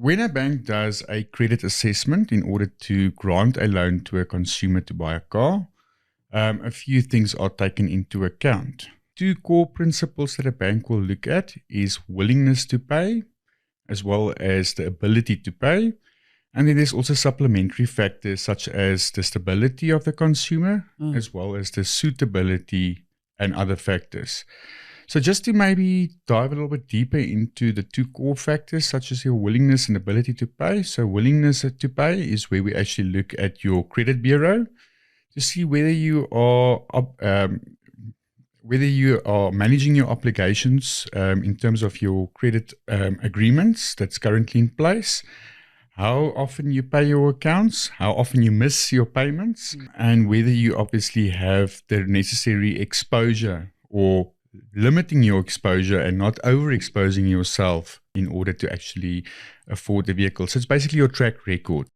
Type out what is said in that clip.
When a bank does a credit assessment in order to grant a loan to a consumer to buy a car, a few things are taken into account. Two core principles that a bank will look at is willingness to pay, as well as the ability to pay. And then there's also supplementary factors such as the stability of the consumer, as well as the suitability and other factors. So just to maybe dive a little bit deeper into the two core factors, such as your willingness and ability to pay. So willingness to pay is where we actually look at your credit bureau to see whether you are managing your obligations in terms of your credit agreements that's currently in place, how often you pay your accounts, how often you miss your payments, and whether you obviously have the necessary exposure or limiting your exposure and not overexposing yourself in order to actually afford the vehicle. So it's basically your track record.